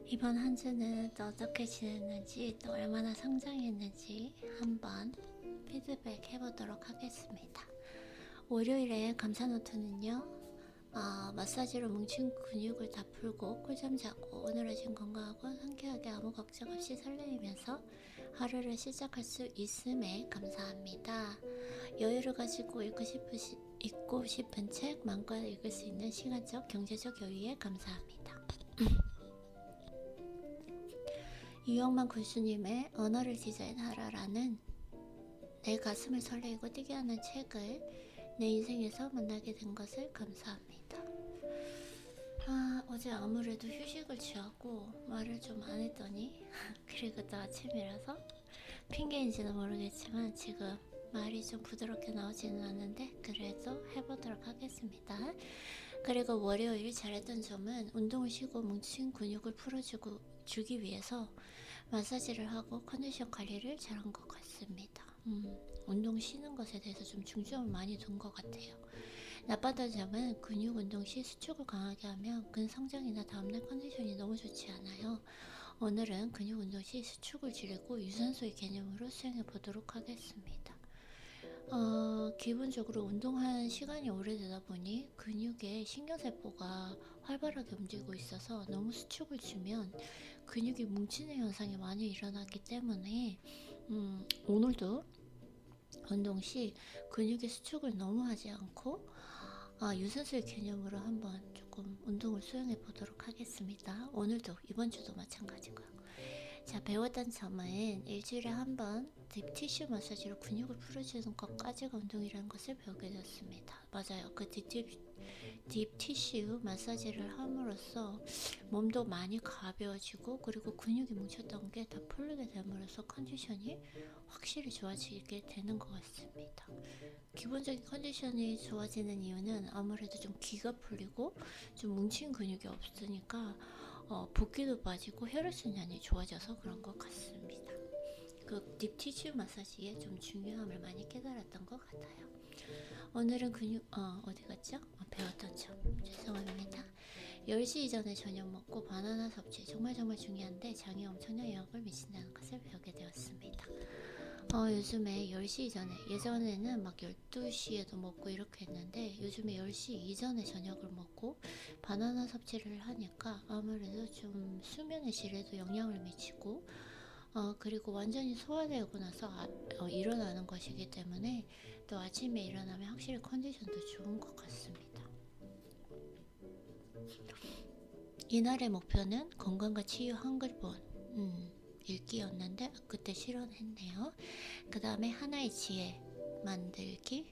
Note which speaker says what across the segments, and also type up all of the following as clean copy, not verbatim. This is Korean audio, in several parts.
Speaker 1: 이번 한 주는 또 어떻게 지냈는지, 또 얼마나 성장했는지 한번 피드백 해보도록 하겠습니다. 월요일에 감사노트는요, 마사지로 뭉친 근육을 다 풀고 꿀잠 자고 오늘 아침 건강하고 상쾌하게 아무 걱정 없이 설레이면서 하루를 시작할 수 있음에 감사합니다. 여유를 가지고 읽고 싶은 책 마음껏 읽을 수 있는 시간적, 경제적 여유에 감사합니다. 유영만 군수님의 언어를 디자인하라라는 내 가슴을 설레이고 뛰게 하는 책을 내 인생에서 만나게 된 것을 감사합니다. 어제 아무래도 휴식을 취하고 말을 좀 안 했더니 그리고 또 아침이라서 핑계인지는 모르겠지만 지금 말이 좀 부드럽게 나오지는 않는데 그래도 해보도록 하겠습니다. 그리고 월요일 잘했던 점은 운동을 쉬고 뭉친 근육을 풀어주기 위해서 마사지를 하고 컨디션 관리를 잘한 것 같습니다. 운동 쉬는 것에 대해서 좀 중점을 많이 둔 것 같아요. 나빴던 점은 근육 운동 시 수축을 강하게 하면 근성장이나 다음날 컨디션이 너무 좋지 않아요. 오늘은 근육 운동 시 수축을 줄이고 유산소의 개념으로 수행해 보도록 하겠습니다. 기본적으로 운동한 시간이 오래되다 보니 근육의 신경세포가 활발하게 움직이고 있어서 너무 수축을 주면 근육이 뭉치는 현상이 많이 일어나기 때문에 오늘도 운동 시 근육의 수축을 너무 하지 않고 유산소의 개념으로 한번 조금 운동을 수행해 보도록 하겠습니다. 오늘도 이번 주도 마찬가지고요. 자, 배웠던 점은 일주일에 한 번 딥티슈 마사지로 근육을 풀어주는 것까지가 운동이라는 것을 배우게 되었습니다. 맞아요. 그 딥티슈 마사지를 함으로써 몸도 많이 가벼워지고 그리고 근육이 뭉쳤던 게 다 풀리게 됨으로써 컨디션이 확실히 좋아지게 되는 것 같습니다. 기본적인 컨디션이 좋아지는 이유는 아무래도 좀 기가 풀리고 좀 뭉친 근육이 없으니까 붓기도 빠지고 혈액순환이 좋아져서 그런 것 같습니다. 그 딥티슈 마사지의 좀 중요함을 많이 깨달았던 것 같아요. 오늘은 근육 어디 갔죠? 배웠던 점 죄송합니다. 10시 이전에 저녁 먹고 바나나 섭취 정말 중요한데 장에 엄청난 영향을 미친다는 것을 배우게 되었습니다. 요즘에 10시 이전에, 예전에는 막 12시에도 먹고 이렇게 했는데 요즘에 10시 이전에 저녁을 먹고 바나나 섭취를 하니까 아무래도 좀 수면의 질에도 영향을 미치고 그리고 완전히 소화되고 나서 일어나는 것이기 때문에 또 아침에 일어나면 확실히 컨디션도 좋은 것 같습니다. 이날의 목표는 건강과 치유 한글본 읽기였는데 그때 실현했네요. 그 다음에 하나의 지혜 만들기.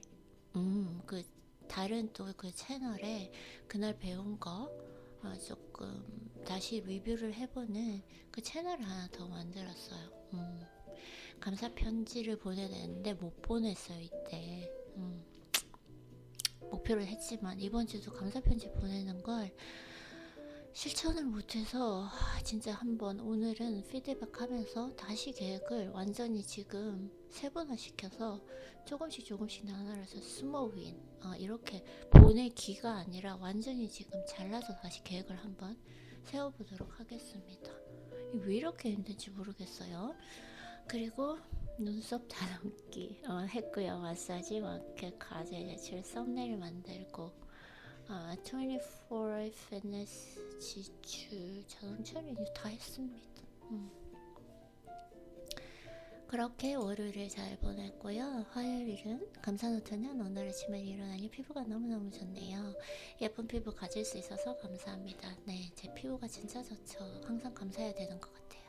Speaker 1: 그 다른 또 그 채널에 그날 배운 거 조금 다시 리뷰를 해보는 그 채널을 하나 더 만들었어요. 감사 편지를 보내야 되는데 못 보냈어요 이때. 목표를 했지만 이번 주도 감사 편지 보내는 걸 실천을 못해서 진짜 한번 오늘은 피드백 하면서 다시 계획을 완전히 지금 세분화 시켜서 조금씩 나눠서 스몰 윈 이렇게 보내기가 아니라 완전히 지금 잘라서 다시 계획을 한번 세워보도록 하겠습니다. 왜 이렇게 힘든지 모르겠어요. 그리고 눈썹 다듬기 했고요. 마사지, 마켓, 가제 제출, 썸네일 만들고 24 fitness 지출, 자동차 메뉴 다 했습니다. 그렇게 월요일을 잘 보냈고요. 화요일은 감사노트는 오늘 아침에 일어나니 피부가 너무너무 좋네요. 예쁜 피부 가질 수 있어서 감사합니다. 네, 제 피부가 진짜 좋죠. 항상 감사해야 되는 것 같아요.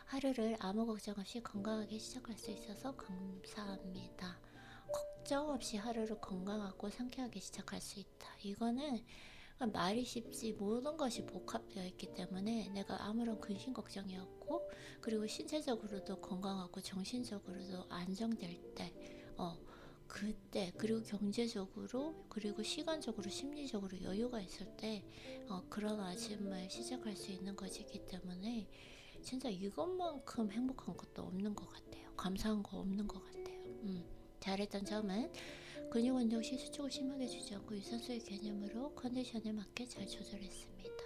Speaker 1: 하루를 아무 걱정 없이 건강하게 시작할 수 있어서 감사합니다. 걱정 없이 하루를 건강하고 상쾌하게 시작할 수 있다. 이거는 말이 쉽지 모든 것이 복합되어 있기 때문에 내가 아무런 근심 걱정이 없고 그리고 신체적으로도 건강하고 정신적으로도 안정될 때 그때 그리고 경제적으로 그리고 시간적으로 심리적으로 여유가 있을 때 그런 아침을 시작할 수 있는 것이기 때문에 진짜 이것만큼 행복한 것도 없는 것 같아요. 감사한 거 없는 것 같아요. 잘했던 점은 근육 운동 시 수축을 심하게 주지 않고 유산소의 개념으로 컨디션에 맞게 잘 조절했습니다.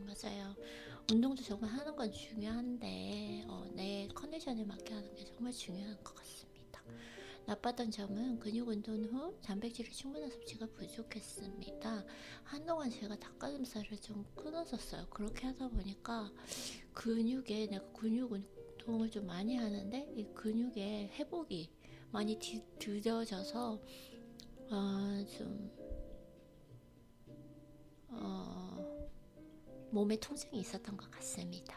Speaker 1: 맞아요. 운동도 정말 하는 건 중요한데 내 컨디션에 맞게 하는 게 정말 중요한 것 같습니다. 나빴던 점은 근육 운동 후 단백질의 충분한 섭취가 부족했습니다. 한동안 제가 닭가슴살을 좀 끊었었어요. 그렇게 하다 보니까 근육에 내가 근육 운동을 좀 많이 하는데 이 근육의 회복이 많이 늦어져서 좀 몸에 통증이 있었던 것 같습니다.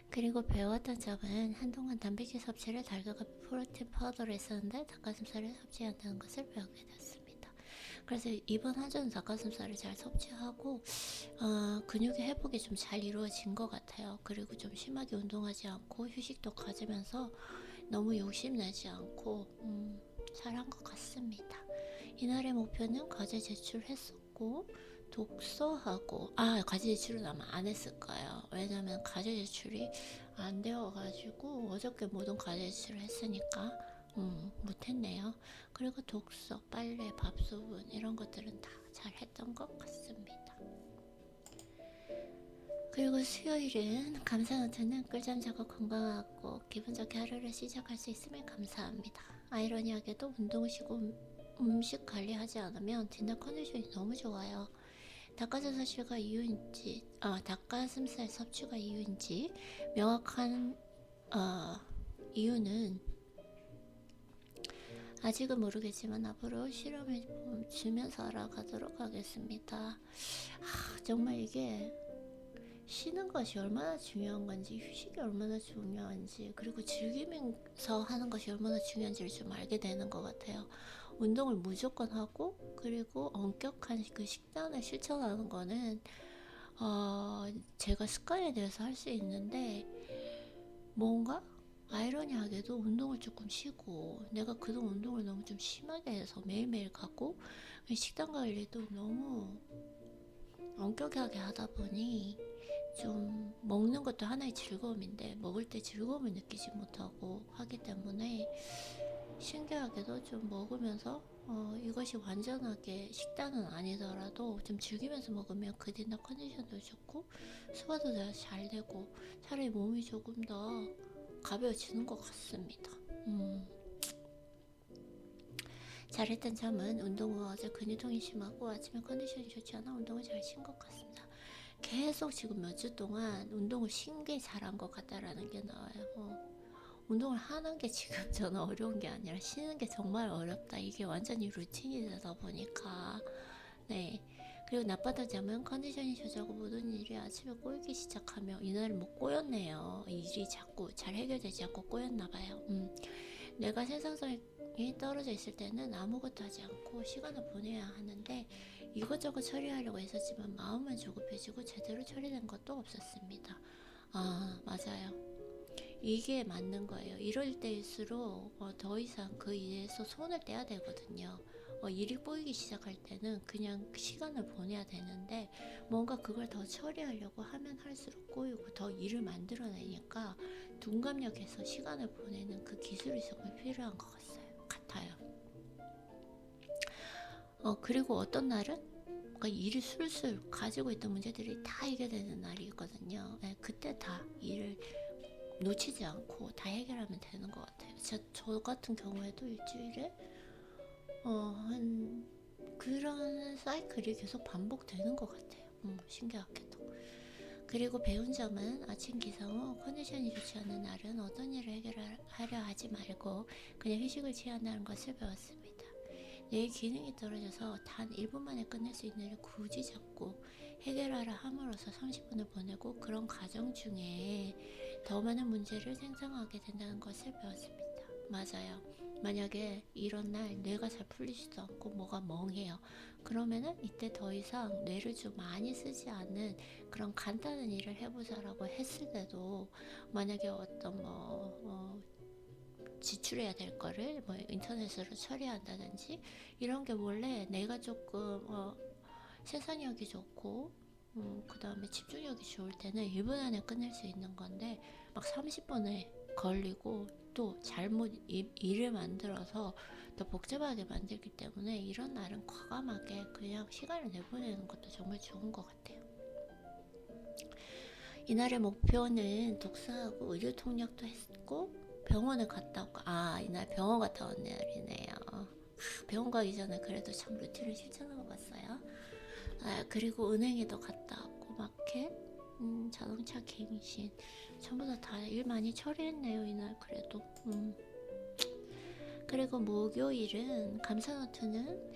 Speaker 1: 그리고 배웠던 점은 한동안 단백질 섭취를 달걀과 프로틴 파우더를 했었는데 닭가슴살을 섭취한다는 것을 배우게 됐습니다. 그래서 이번 한 주는 닭가슴살을 잘 섭취하고 근육의 회복이 좀 잘 이루어진 것 같아요. 그리고 좀 심하게 운동하지 않고 휴식도 가지면서 너무 욕심내지 않고 잘한 것 같습니다. 이날의 목표는 과제 제출했었고 독서하고 과제 제출은 아마 안 했을 거예요. 왜냐면 과제 제출이 안 되어가지고 어저께 모든 과제 제출을 했으니까 못했네요. 그리고 독서, 빨래, 밥소분 이런 것들은 다 잘 했던 것 같습니다. 그리고 수요일은 감사노트는 꿀잠 자고 건강하고 기분 좋게 하루를 시작할 수 있으면 감사합니다. 아이러니하게도 운동을 쉬고 음식 관리하지 않으면 뒷날 컨디션이 너무 좋아요. 닭가슴살 섭취가 이유인지 명확한 이유는 아직은 모르겠지만 앞으로 실험해 주면서 알아가도록 하겠습니다. 정말 이게 쉬는 것이 얼마나 중요한 건지, 휴식이 얼마나 중요한지, 그리고 즐기면서 하는 것이 얼마나 중요한지를 좀 알게 되는 것 같아요. 운동을 무조건 하고, 그리고 엄격한 그 식단을 실천하는 거는 제가 습관에 대해서 할 수 있는데, 뭔가 아이러니하게도 운동을 조금 쉬고, 내가 그동안 운동을 너무 좀 심하게 해서 매일매일 가고, 식단 관리도 너무 엄격하게 하다 보니 좀 먹는 것도 하나의 즐거움인데 먹을 때 즐거움을 느끼지 못하고 하기 때문에 신기하게도 좀 먹으면서 이것이 완전하게 식단은 아니더라도 좀 즐기면서 먹으면 그 뒤날 컨디션도 좋고 소화도 잘 되고 차라리 몸이 조금 더 가벼워지는 것 같습니다. 잘했던 점은 운동 후 어제 근육통이 심하고 아침에 컨디션이 좋지 않아 운동을 잘 쉰 것 같습니다. 계속 지금 몇 주 동안 운동을 쉰 게 잘한 것 같다라는 게 나와요. 운동을 하는 게 지금 저는 어려운 게 아니라 쉬는 게 정말 어렵다. 이게 완전히 루틴이 되다 보니까 네. 그리고 나빴던 점은 컨디션이 좋자고 모든 일이 아침에 꼬이기 시작하며 이날은 뭐 꼬였네요. 일이 자꾸 잘 해결되지 않고 꼬였나봐요. 내가 생산성이 떨어져 있을 때는 아무것도 하지 않고 시간을 보내야 하는데 이것저것 처리하려고 했었지만 마음은 조급해지고 제대로 처리된 것도 없었습니다. 맞아요. 이게 맞는 거예요. 이럴 때일수록 더 이상 그 일에서 손을 떼야 되거든요. 일이 꼬이기 시작할 때는 그냥 시간을 보내야 되는데 뭔가 그걸 더 처리하려고 하면 할수록 꼬이고 더 일을 만들어내니까 둔감력에서 시간을 보내는 그 기술이 정말 필요한 것 같아요. 그리고 어떤 날은 일이 술술 가지고 있던 문제들이 다 해결되는 날이 있거든요. 네, 그때 다 일을 놓치지 않고 다 해결하면 되는 것 같아요. 저 같은 경우에도 일주일에 한 그런 사이클이 계속 반복되는 것 같아요. 신기하게도. 그리고 배운 점은 아침 기상 후 컨디션이 좋지 않은 날은 어떤 일을 해결하려 하지 말고 그냥 휴식을 취한다는 것을 배웠습니다. 내 기능이 떨어져서 단 1분 만에 끝낼 수 있는 일을 굳이 잡고 해결하라 함으로써 30분을 보내고 그런 과정 중에 더 많은 문제를 생성하게 된다는 것을 배웠습니다. 맞아요. 만약에 이런 날 뇌가 잘 풀리지도 않고 뭐가 멍해요. 그러면은 이때 더 이상 뇌를 좀 많이 쓰지 않는 그런 간단한 일을 해보자라고 했을 때도 만약에 어떤 지출해야 될 거를 인터넷으로 처리한다든지 이런 게 원래 내가 조금 생산력이 좋고 그 다음에 집중력이 좋을 때는 1분 안에 끝낼 수 있는 건데 막 30분에 걸리고 또 잘못 일을 만들어서 더 복잡하게 만들기 때문에 이런 날은 과감하게 그냥 시간을 내보내는 것도 정말 좋은 것 같아요. 이날의 목표는 독서하고 의료 통역도 했고 병원을 갔다 왔고, 이날 병원 갔다 온 날이네요. 병원 가기 전에 그래도 참 루틴을 실천하고 갔어요. 그리고 은행에도 갔다 왔고, 마켓, 자동차 갱신, 전부 다 일 많이 처리했네요 이날. 그래도 그리고 목요일은 감사노트는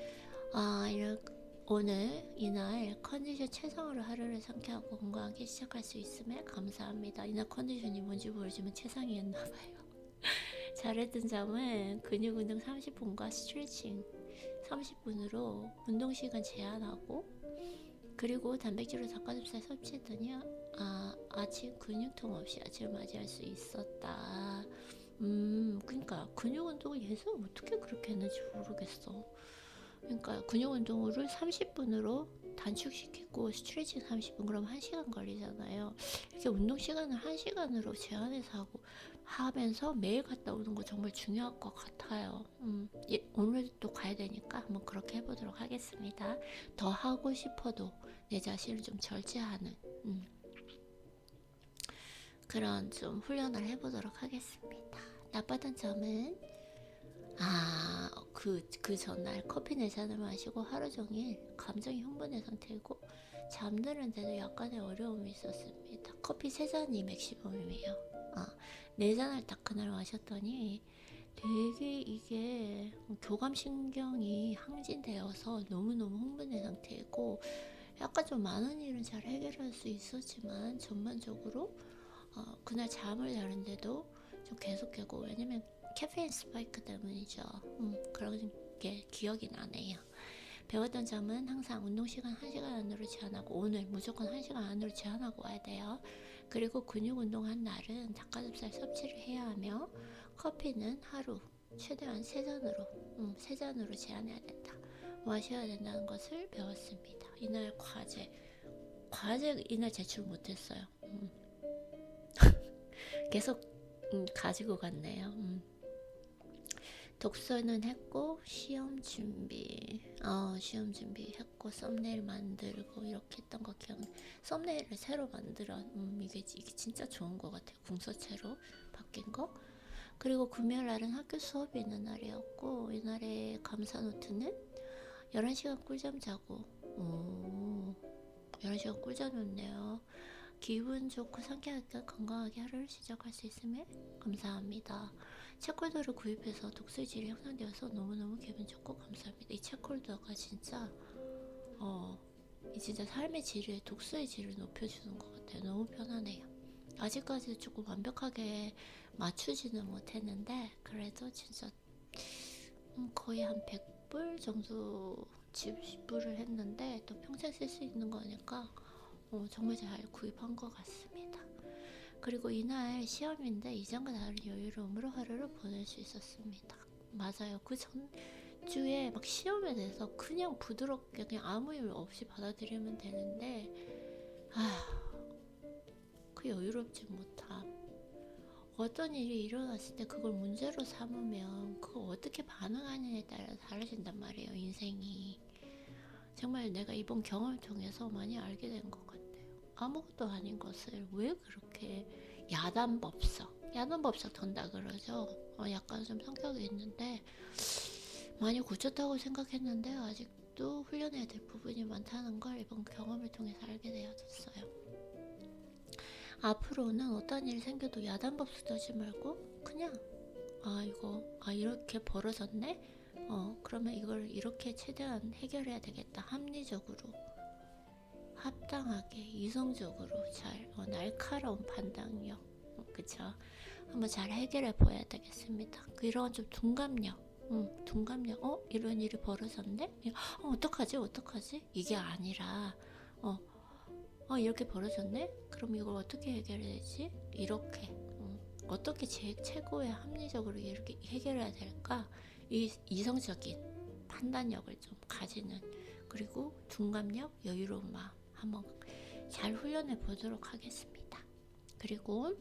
Speaker 1: 오늘 이날 컨디션 최상으로 하루를 상쾌하고 건강하게 시작할 수 있음에 감사합니다. 이날 컨디션이 뭔지 모르지만 최상이었나봐요. 잘했던 점은 근육 운동 30분과 스트레칭 30분으로 운동 시간 제한하고, 그리고 단백질로 닭가슴살 섭취했더니 아침 근육통 없이 아침을 맞이할 수 있었다. 그러니까 근육 운동을 예전 어떻게 그렇게 했는지 모르겠어. 그러니까 근육 운동을 30분으로 단축시키고 스트레칭 30분, 그럼 1시간 걸리잖아요. 이렇게 운동 시간을 1시간으로 제한해서 하면서 매일 갔다 오는 거 정말 중요할 것 같아요. 오늘도 가야 되니까 한번 그렇게 해보도록 하겠습니다. 더 하고 싶어도 내 자신을 좀 절제하는 그런 좀 훈련을 해보도록 하겠습니다. 나빴던 점은 그 전날 커피 4잔을 마시고 하루 종일 감정이 흥분의 상태이고 잠드는데도 약간의 어려움이 있었습니다. 커피 3잔이 맥시멈이에요. 4잔을 딱 그날 마셨더니 되게 이게 교감신경이 항진되어서 너무너무 흥분의 상태이고, 약간 좀 많은 일은 잘 해결할 수 있었지만 전반적으로 그날 잠을 자는데도 좀 계속 깨고, 왜냐면 카페인 스파이크 때문이죠. 그런 게 기억이 나네요. 배웠던 점은 항상 운동시간 1시간 안으로 제한하고, 오늘 무조건 1시간 안으로 제한하고 와야 돼요. 그리고 근육 운동한 날은 닭가슴살 섭취를 해야 하며, 커피는 하루 최대한 3잔으로 제한해야 된다. 마셔야 된다는 것을 배웠습니다. 이날 과제 이날 제출 못했어요. 계속 가지고 갔네요. 독서는 했고 시험 준비했고 썸네일 만들고 이렇게 했던 거 기억나. 썸네일을 새로 만들어. 이게 진짜 좋은 것 같아요. 궁서체로 바뀐 거. 그리고 금요일 날은 학교 수업이 있는 날이었고, 이날의 감사 노트는 11시간 꿀잠 자고 11시간 꿀잠 잤네요. 기분 좋고 상쾌하게 건강하게 하루를 시작할 수 있음에 감사합니다. 책홀더를 구입해서 독서의 질이 향상되어서 너무너무 기분 좋고 감사합니다. 이 책홀더가 진짜 삶의 질을, 독서의 질을 높여주는 것 같아요. 너무 편하네요. 아직까지 조금 완벽하게 맞추지는 못했는데 그래도 진짜 거의 한 100불 정도 지불을 했는데 또 평생 쓸 수 있는 거니까 정말 잘 구입한 것 같습니다. 그리고 이날 시험인데 이전과 다른 여유로움으로 하루를 보낼 수 있었습니다. 맞아요. 그 전주에 막 시험에 대해서 그냥 부드럽게 그냥 아무 일 없이 받아들이면 되는데 그 여유롭지 못함. 어떤 일이 일어났을 때 그걸 문제로 삼으면 그걸 어떻게 반응하느냐에 따라 달라진단 말이에요. 인생이. 정말 내가 이번 경험을 통해서 많이 알게 된 것 같아요. 아무것도 아닌 것을 왜 그렇게 야단법석 던다 그러죠. 약간 좀 성격이 있는데 많이 고쳤다고 생각했는데 아직도 훈련해야 될 부분이 많다는 걸 이번 경험을 통해서 알게 되어졌어요. 앞으로는 어떤 일이 생겨도 야단법석 하지 말고 그냥 이렇게 벌어졌네? 그러면 이걸 이렇게 최대한 해결해야 되겠다. 합리적으로, 합당하게, 이성적으로 잘, 날카로운 판단력, 그쵸? 한번 잘 해결해 보아야 되겠습니다. 이런 좀 둔감력, 이런 일이 벌어졌네? 어떡하지? 이게 아니라, 이렇게 벌어졌네? 그럼 이걸 어떻게 해결해야 되지? 이렇게, 어떻게 최고의 합리적으로 이렇게 해결해야 될까? 이 이성적인 판단력을 좀 가지는, 그리고 둔감력, 여유로운 마음 한번 잘 훈련해 보도록 하겠습니다. 그리고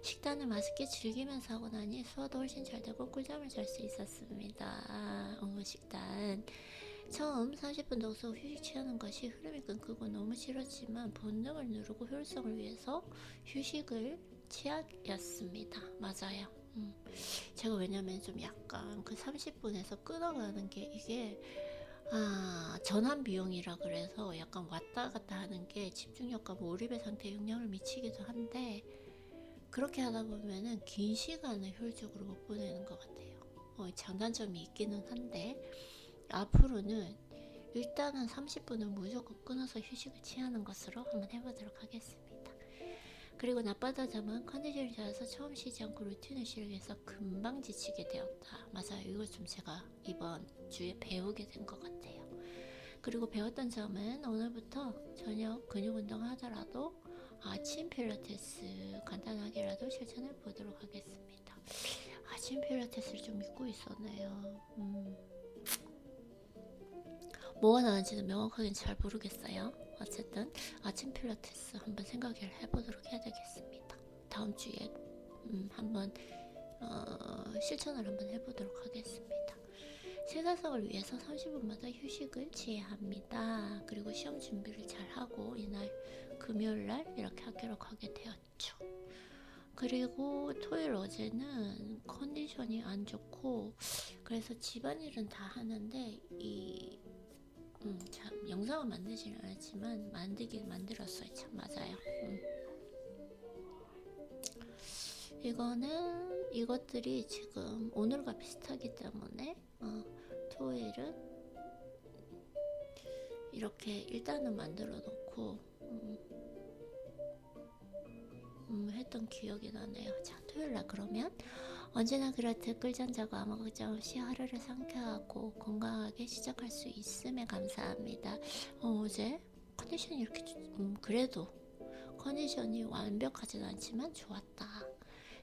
Speaker 1: 식단을 맛있게 즐기면서 하고 나니 소화도 훨씬 잘 되고 꿀잠을 잘 수 있었습니다. 식단 처음 30분 독서 후 휴식 취하는 것이 흐름이 끊기고 너무 싫었지만 본능을 누르고 효율성을 위해서 휴식을 취하였습니다. 맞아요. 제가 왜냐면 좀 약간 그 30분에서 끊어가는 게 이게 전환 비용이라 그래서 약간 왔다 갔다 하는 게 집중력과 몰입의 상태에 영향을 미치기도 한데 그렇게 하다 보면은 긴 시간을 효율적으로 못 보내는 것 같아요. 장단점이 있기는 한데 앞으로는 일단은 30분을 무조건 끊어서 휴식을 취하는 것으로 한번 해보도록 하겠습니다. 그리고 나빴던 점은 컨디션이 좋아서 처음 쉬지 않고 루틴을 시작해서 금방 지치게 되었다. 맞아요. 이걸 좀 제가 이번 주에 배우게 된 것 같아요. 그리고 배웠던 점은 오늘부터 저녁 근육 운동 하더라도 아침 필라테스 간단하게라도 실천해 보도록 하겠습니다. 아침 필라테스를 좀 잊고 있었네요. 뭐가 나은지는 명확하게 잘 모르겠어요. 어쨌든 아침 필라테스 한번 생각을 해보도록 해야 되겠습니다. 다음 주에 한번 실천을 한번 해보도록 하겠습니다. 생산성을 위해서 30분마다 휴식을 취해야 합니다. 그리고 시험 준비를 잘 하고 이날 금요일날 이렇게 학교로 가게 되었죠. 그리고 토요일 어제는 컨디션이 안 좋고 그래서 집안일은 다 하는데 참 영상은 만들지는 않았지만 만들긴 만들었어요. 참 맞아요. 이것들이 지금 오늘과 비슷하기 때문에 토요일은 이렇게 일단은 만들어 놓고 했던 기억이 나네요. 자, 토요일날 그러면 언제나 그렇듯 꿀잠자고 아무 걱정 없이 하루를 상쾌하고 건강하게 시작할 수 있음에 감사합니다. 어제 컨디션이 이렇게 그래도 컨디션이 완벽하진 않지만 좋았다.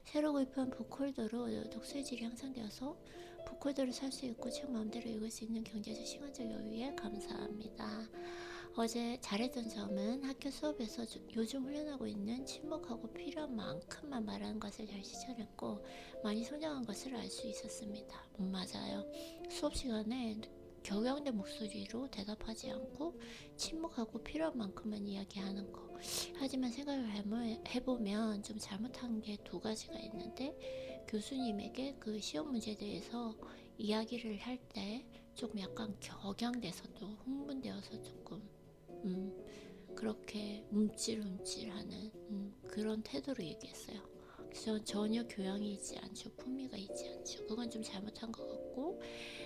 Speaker 1: 새로 구입한 북홀더로 독서의 질이 향상되어서 북홀더를 살 수 있고 책 마음대로 읽을 수 있는 경제적 시간적 여유에 감사합니다. 어제 잘했던 점은 학교 수업에서 요즘 훈련하고 있는 침묵하고 필요한 만큼만 말하는 것을 잘 실천했고 많이 성장한 것을 알 수 있었습니다. 맞아요. 수업 시간에 격양된 목소리로 대답하지 않고 침묵하고 필요한 만큼만 이야기하는 거. 하지만 생각을 해보면 좀 잘못한 게 두 가지가 있는데 교수님에게 그 시험 문제에 대해서 이야기를 할 때 조금 약간 격양돼서 또 흥분되어서 조금 그렇게 움찔움찔하는 그런 태도로 얘기했어요. 그래서 전혀 교양이 있지 않죠. 품위가 있지 않죠. 그건 좀 잘못한 것 같고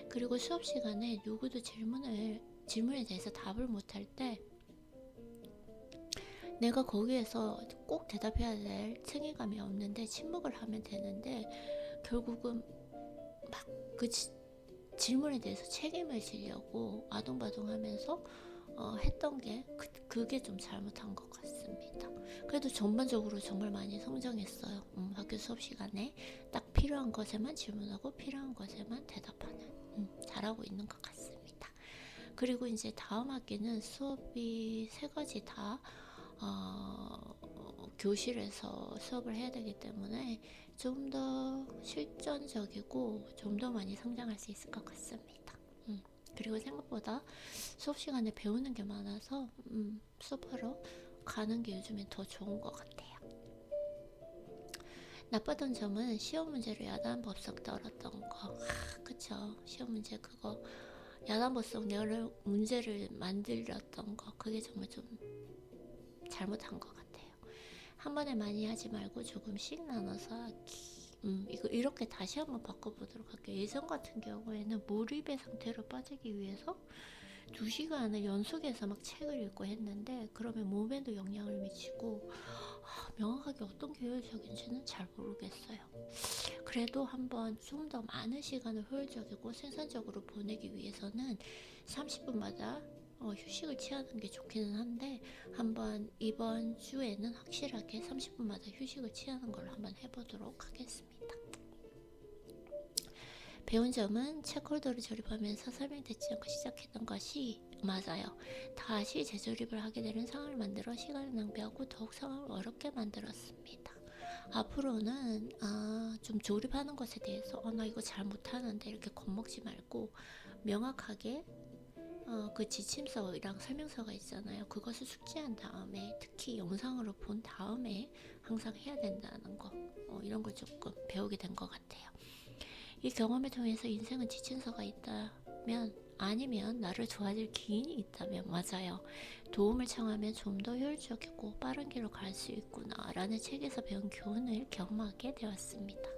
Speaker 1: 그리고 수업 시간에 누구도 질문에 대해서 답을 못할 때 내가 거기에서 꼭 대답해야 될 책임감이 없는데 침묵을 하면 되는데 결국은 막 그 질문에 대해서 책임을 지려고 아동바동하면서 했던 게 그게 좀 잘못한 것 같습니다. 그래도 전반적으로 정말 많이 성장했어요. 학교 수업 시간에 딱 필요한 것에만 질문하고 필요한 것에만 대답하는 잘하고 있는 것 같습니다. 그리고 이제 다음 학기는 수업이 3가지 다 교실에서 수업을 해야 되기 때문에 좀 더 실전적이고 좀 더 많이 성장할 수 있을 것 같습니다. 그리고 생각보다 수업 시간에 배우는 게 많아서 수업하러 가는 게 요즘엔 더 좋은 것 같아요. 나빴던 점은 시험 문제로 야단법석 떨었던 거. 그쵸. 시험 문제 그거 야단법석 여러 문제를 만들었던 거. 그게 정말 좀 잘못한 것 같아요. 한 번에 많이 하지 말고 조금씩 나눠서 하기. 이거 이렇게 다시 한번 바꿔보도록 할게요. 예전 같은 경우에는 몰입의 상태로 빠지기 위해서 2시간을 연속해서 막 책을 읽고 했는데 그러면 몸에도 영향을 미치고 명확하게 어떤 게 효율적인지는 잘 모르겠어요. 그래도 한번 좀 더 많은 시간을 효율적이고 생산적으로 보내기 위해서는 30분마다 휴식을 취하는 게 좋기는 한데 한번 이번 주에는 확실하게 30분마다 휴식을 취하는 걸로 한번 해보도록 하겠습니다. 배운 점은 책홀더를 조립하면서 설명되지 않고 시작했던 것이 맞아요. 다시 재조립을 하게 되는 상황을 만들어 시간을 낭비하고 더욱 상황을 어렵게 만들었습니다. 앞으로는 좀 조립하는 것에 대해서 나 이거 잘 못하는데 이렇게 겁먹지 말고 명확하게 그 지침서랑 설명서가 있잖아요. 그것을 숙지한 다음에, 특히 영상으로 본 다음에 항상 해야 된다는 거, 이런 걸 조금 배우게 된 것 같아요. 이 경험을 통해서 인생은 지침서가 있다면, 아니면 나를 도와줄 기인이 있다면, 맞아요. 도움을 청하면 좀 더 효율적이고 빠른 길로 갈 수 있구나 라는 책에서 배운 교훈을 경험하게 되었습니다.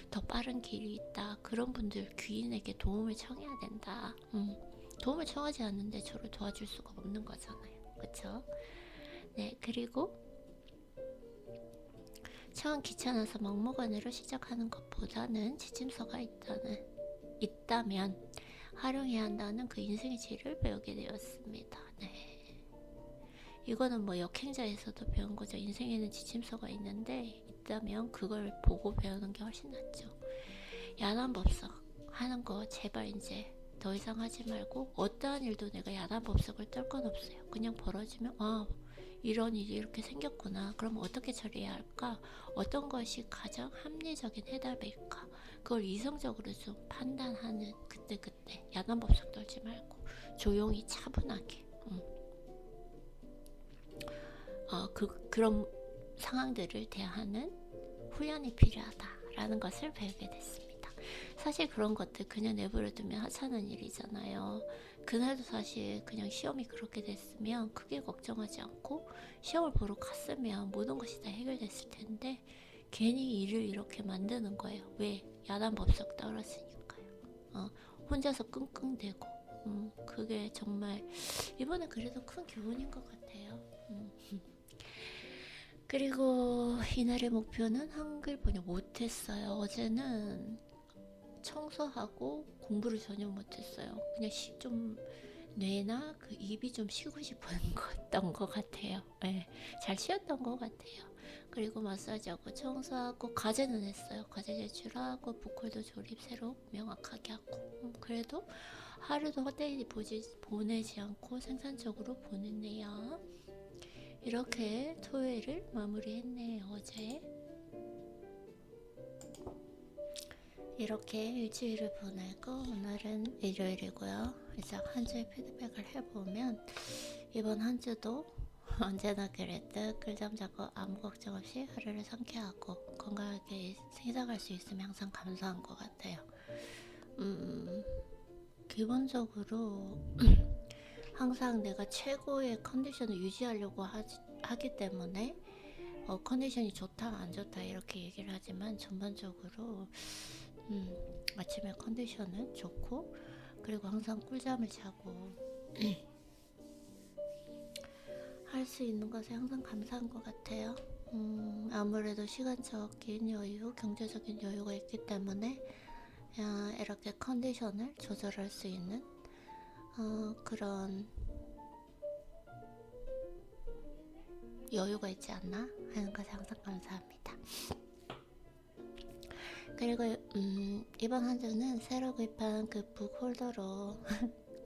Speaker 1: 더 빠른 길이 있다. 그런 분들 귀인에게 도움을 청해야 된다. 도움을 청하지 않는데 저를 도와줄 수가 없는 거잖아요. 그쵸? 네, 그리고 처음 귀찮아서 막무가내로 시작하는 것보다는 지침서가 있다면 활용해야 한다는 그 인생의 지혜를 배우게 되었습니다. 네. 이거는 뭐 역행자에서도 배운 거죠. 인생에는 지침서가 있다면 그걸 보고 배우는 게 훨씬 낫죠. 야단법석 하는 거 제발 이제 더 이상 하지 말고, 어떠한 일도 내가 야단법석을 떨 건 없어요. 그냥 벌어지면 이런 일이 이렇게 생겼구나. 그럼 어떻게 처리해야 할까? 어떤 것이 가장 합리적인 해답일까? 그걸 이성적으로 좀 판단하는, 그때 야단법석 떨지 말고 조용히 차분하게 그런 상황들을 대하는 훈련이 필요하다라는 것을 배우게 됐습니다. 사실 그런 것들 그냥 내버려두면 하찮은 일이잖아요. 그날도 사실 그냥 시험이 그렇게 됐으면 크게 걱정하지 않고 시험을 보러 갔으면 모든 것이 다 해결됐을 텐데, 괜히 일을 이렇게 만드는 거예요. 왜? 야단법석 떨어지니까요. 혼자서 끙끙대고. 그게 정말 이번에 그래도 큰 교훈인 것 같아요. 그리고 이날의 목표는 한글 번역 못했어요. 어제는 청소하고 공부를 전혀 못했어요. 그냥 좀 뇌나 그 입이 좀 쉬고 싶었던 것 같아요. 네, 잘 쉬었던 것 같아요. 그리고 마사지하고 청소하고 과제는 했어요. 과제 제출하고 보컬도 조립 새로 명확하게 하고, 그래도 하루도 헛되이 보내지 않고 생산적으로 보냈네요. 이렇게 토요일을 마무리했네요. 어제 이렇게 일주일을 보내고 오늘은 일요일이고요. 이제 한 주의 피드백을 해보면, 이번 한 주도 언제나 그랬듯 꿀잠 자고 아무 걱정 없이 하루를 상쾌하고 건강하게 생각할 수 있으면 항상 감사한 것 같아요. 기본적으로 항상 내가 최고의 컨디션을 유지하려고 하기 때문에 컨디션이 좋다 안 좋다 이렇게 얘기를 하지만, 전반적으로 아침에 컨디션은 좋고, 그리고 항상 꿀잠을 자고 할 수 있는 것에 항상 감사한 것 같아요. 아무래도 시간적인 여유, 경제적인 여유가 있기 때문에 이렇게 컨디션을 조절할 수 있는 그런 여유가 있지 않나 하는 것에 항상 감사합니다. 그리고 이번 한 주는 새로 구입한 그 북홀더로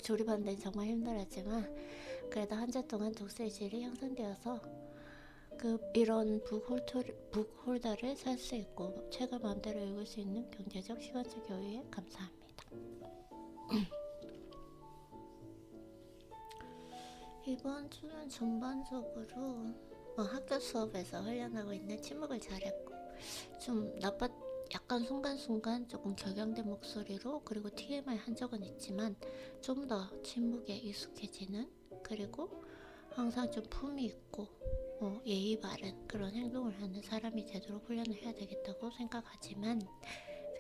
Speaker 1: 조립하는 데 정말 힘들었지만, 그래도 한 주 동안 독서의 질이 향상되어서 이런 북홀더를 살 수 있고 책을 마음대로 읽을 수 있는 경제적, 시간적 여유에 감사합니다. 이번 주는 전반적으로 학교 수업에서 훈련하고 있는 침묵을 잘했고, 좀 약간 순간순간 조금 격양된 목소리로, 그리고 TMI 한 적은 있지만 좀 더 침묵에 익숙해지는, 그리고 항상 좀 품이 있고 예의 바른 그런 행동을 하는 사람이 되도록 훈련을 해야 되겠다고 생각하지만,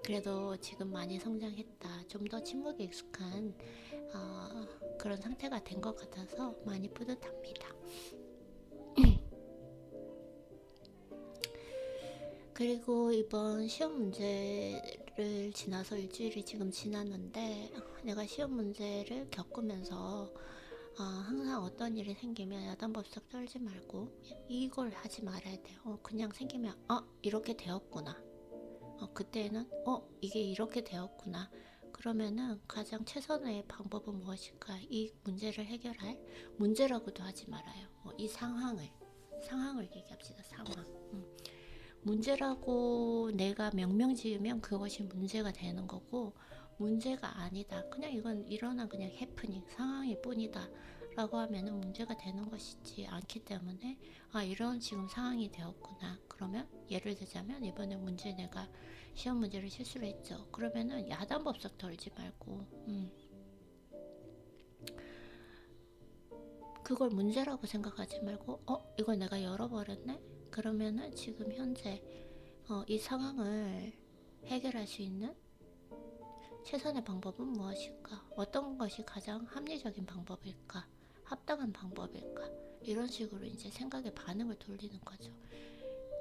Speaker 1: 그래도 지금 많이 성장했다, 좀 더 침묵에 익숙한 그런 상태가 된 것 같아서 많이 뿌듯합니다. 그리고 이번 시험 문제를 지나서 일주일이 지금 지났는데, 내가 시험 문제를 겪으면서 항상 어떤 일이 생기면 야단법석 떨지 말고 이걸 하지 말아야 돼요. 그냥 생기면 이렇게 되었구나, 그때는 이게 이렇게 되었구나, 그러면은 가장 최선의 방법은 무엇일까? 이 문제를 해결할, 문제라고도 하지 말아요. 이 상황을 얘기합시다. 상황. 문제라고 내가 명명 지으면 그것이 문제가 되는 거고, 문제가 아니다. 그냥 이건 일어난 그냥 해프닝 상황일 뿐이다. 라고 하면은 문제가 되는 것이지 않기 때문에 이런 지금 상황이 되었구나. 그러면 예를 들자면 이번에 문제 내가 시험 문제를 실수를 했죠. 그러면은 야단법석 덜지 말고 그걸 문제라고 생각하지 말고 이걸 내가 열어버렸네? 그러면은 지금 현재 이 상황을 해결할 수 있는 최선의 방법은 무엇일까? 어떤 것이 가장 합리적인 방법일까? 합당한 방법일까? 이런 식으로 이제 생각의 반응을 돌리는 거죠.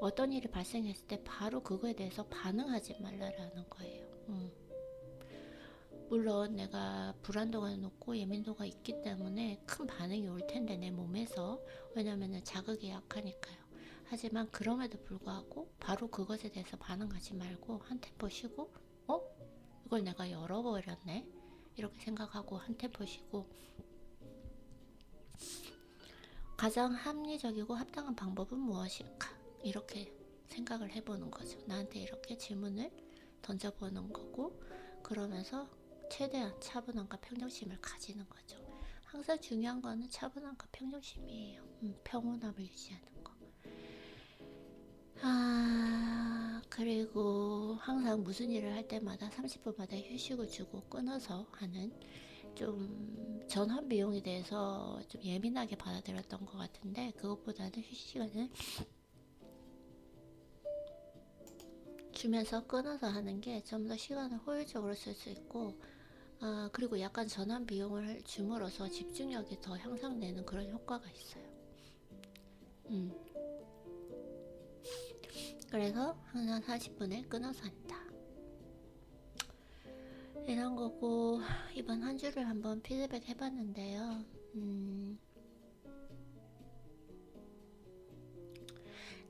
Speaker 1: 어떤 일이 발생했을 때 바로 그거에 대해서 반응하지 말라라는 거예요. 물론 내가 불안도가 높고 예민도가 있기 때문에 큰 반응이 올 텐데 내 몸에서 왜냐면은 자극이 약하니까요. 하지만 그럼에도 불구하고 바로 그것에 대해서 반응하지 말고 한 템포 쉬고 이걸 내가 열어버렸네 이렇게 생각하고 한 템포 쉬고 가장 합리적이고 합당한 방법은 무엇일까 이렇게 생각을 해보는 거죠. 나한테 이렇게 질문을 던져보는 거고 그러면서 최대한 차분함과 평정심을 가지는 거죠. 항상 중요한 거는 차분함과 평정심이에요. 평온함을 유지하는 거. 그리고 항상 무슨 일을 할 때마다 30분마다 휴식을 주고 끊어서 하는 좀 전환 비용에 대해서 좀 예민하게 받아들였던 것 같은데 그것보다는 휴식 시간을 주면서 끊어서 하는 게 좀 더 시간을 효율적으로 쓸 수 있고 그리고 약간 전환 비용을 줌으로써 집중력이 더 향상되는 그런 효과가 있어요. 그래서 항상 40분에 끊어서 한다. 이런 거고 이번 한 주를 한번 피드백 해봤는데요.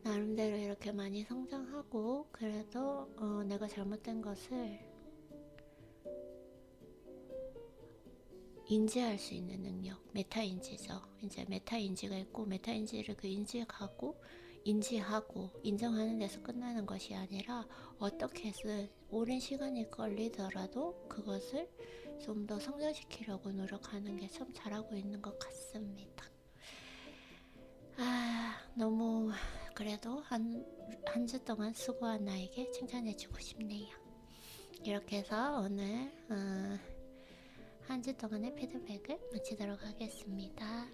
Speaker 1: 나름대로 이렇게 많이 성장하고 그래도 내가 잘못된 것을 인지할 수 있는 능력, 메타인지죠. 이제 메타인지가 있고 메타인지를 그 인지하고 인정하는 데서 끝나는 것이 아니라 어떻게든 오랜 시간이 걸리더라도 그것을 좀 더 성장시키려고 노력하는 게 참 잘하고 있는 것 같습니다. 너무 그래도 한 주 동안 수고한 나에게 칭찬해주고 싶네요. 이렇게 해서 오늘 한 주 동안의 피드백을 마치도록 하겠습니다.